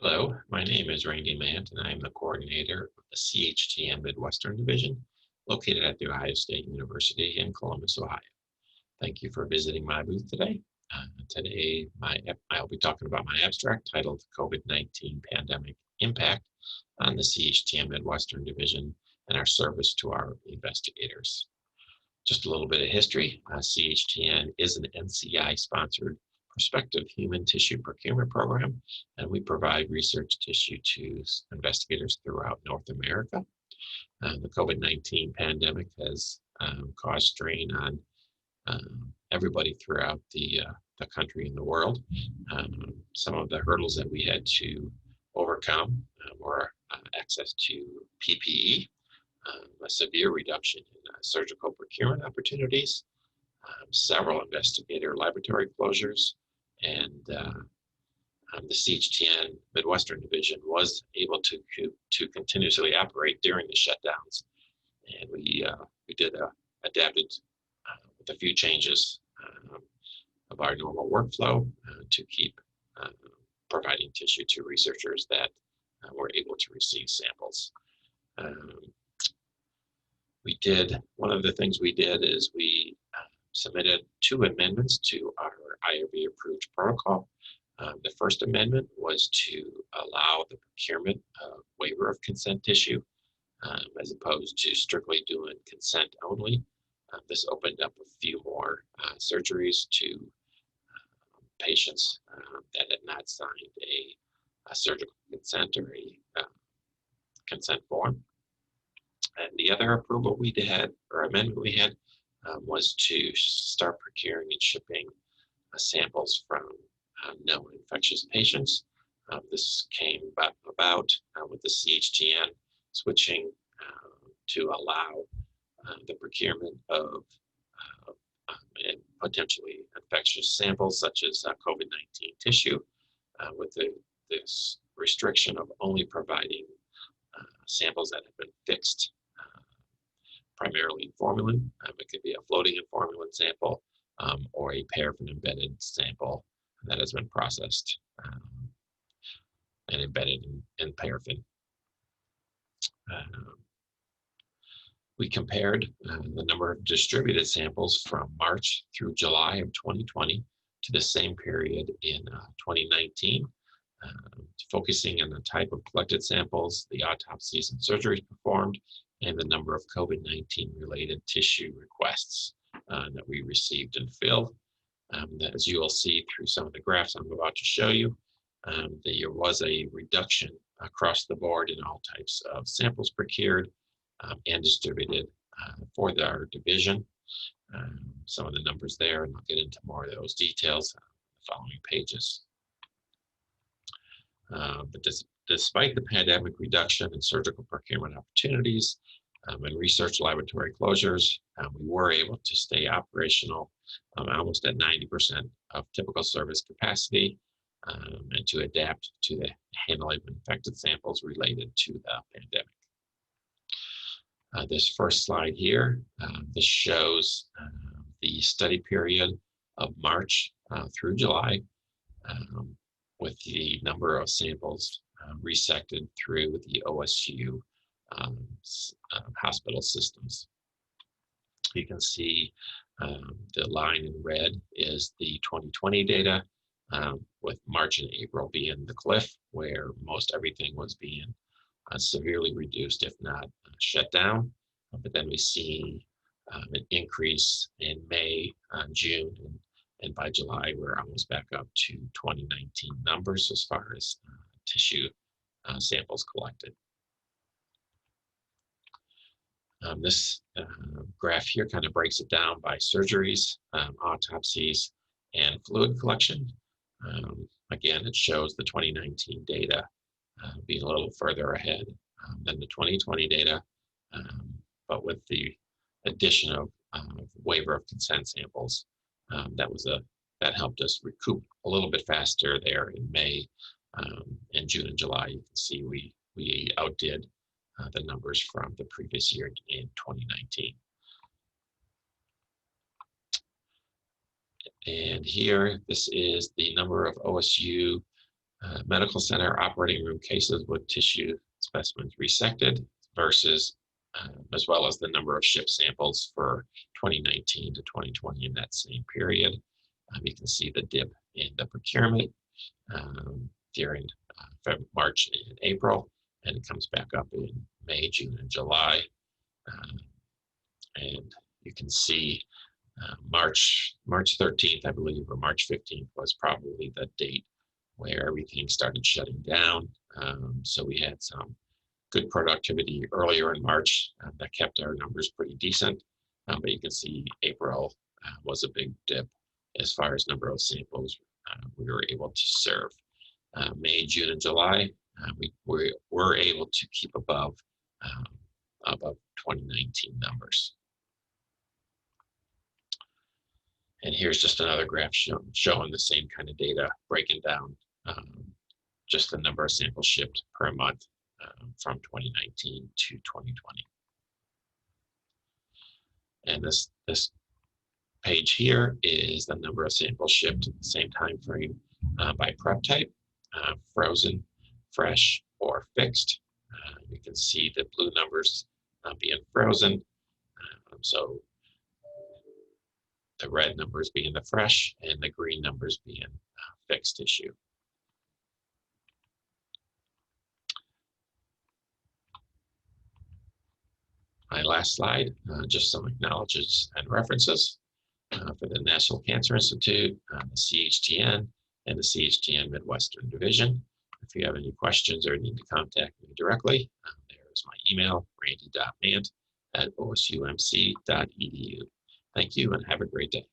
Hello, my name is Randy Mant, and I am the coordinator of the CHTN Midwestern Division, located at The Ohio State University in Columbus, Ohio. Thank you for visiting my booth today. Today, I'll be talking about my abstract titled COVID-19 Pandemic Impact on the CHTN Midwestern Division and our service to our investigators. Just a little bit of history. CHTN is an NCI-sponsored prospective human tissue procurement program, and we provide research tissue to investigators throughout North America. The COVID-19 pandemic has caused strain on everybody throughout the country and the world. Some of the hurdles that we had to overcome were access to PPE, a severe reduction in surgical procurement opportunities, several investigator laboratory closures, and the CHTN Midwestern Division was able to continuously operate during the shutdowns, and we did adapted with a few changes of our normal workflow to keep providing tissue to researchers that were able to receive samples. One of the things we did is we submitted 2 amendments to our IRB approved protocol. The first amendment was to allow the procurement of waiver of consent tissue as opposed to strictly doing consent only. This opened up a few more surgeries to patients that had not signed a surgical consent or a consent form. And the other approval we had, or amendment we had, was to start procuring and shipping samples from known infectious patients. This came about with the CHTN switching to allow the procurement of potentially infectious samples such as COVID-19 tissue, with this restriction of only providing samples that have been fixed, primarily in formalin. It could be a floating in formalin sample or a paraffin embedded sample that has been processed and embedded in paraffin. We compared the number of distributed samples from March through July of 2020 to the same period in 2019, focusing on the type of collected samples, the autopsies and surgeries performed, and the number of COVID-19 related tissue requests that we received and filled. As you will see through some of the graphs I'm about to show you, there was a reduction across the board in all types of samples procured and distributed for our division. Some of the numbers there, and I'll get into more of those details on the following pages. But despite the pandemic reduction in surgical procurement opportunities and research laboratory closures, we were able to stay operational almost at 90% of typical service capacity and to adapt to the handling of infected samples related to the pandemic. This first slide here, this shows the study period of March through July, with the number of samples resected through the OSU hospital systems. You can see the line in red is the 2020 data, with March and April being the cliff where most everything was being severely reduced, if not shut down. But then we see an increase in May, June, and by July, we're almost back up to 2019 numbers as far as tissue samples collected. This graph here kind of breaks it down by surgeries, autopsies, and fluid collection. Again, it shows the 2019 data being a little further ahead than the 2020 data, but with the addition of waiver of consent samples, that helped us recoup a little bit faster there in May. In June and July, you can see we outdid the numbers from the previous year in 2019. And here, this is the number of OSU Medical center operating room cases with tissue specimens resected versus as well as the number of shipped samples for 2019 to 2020 in that same period. You can see the dip in the procurement during March and April, and it comes back up in May, June, and July. And you can see March 13th, I believe, or March 15th was probably the date where everything started shutting down. So we had some good productivity earlier in March that kept our numbers pretty decent. But you can see April was a big dip as far as number of samples we were able to serve. May, June, and July, we were able to keep above 2019 numbers. And here's just another graph showing the same kind of data, breaking down just the number of samples shipped per month from 2019 to 2020. And this page here is the number of samples shipped at the same time frame by prep type, frozen, fresh, or fixed. You can see the blue numbers being frozen. So the red numbers being the fresh and the green numbers being fixed tissue. My last slide, just some acknowledgements and references for the National Cancer Institute, the CHTN, and the CHTN Midwestern Division. If you have any questions or need to contact me directly, there's my email, randy.mant@osumc.edu. Thank you and have a great day.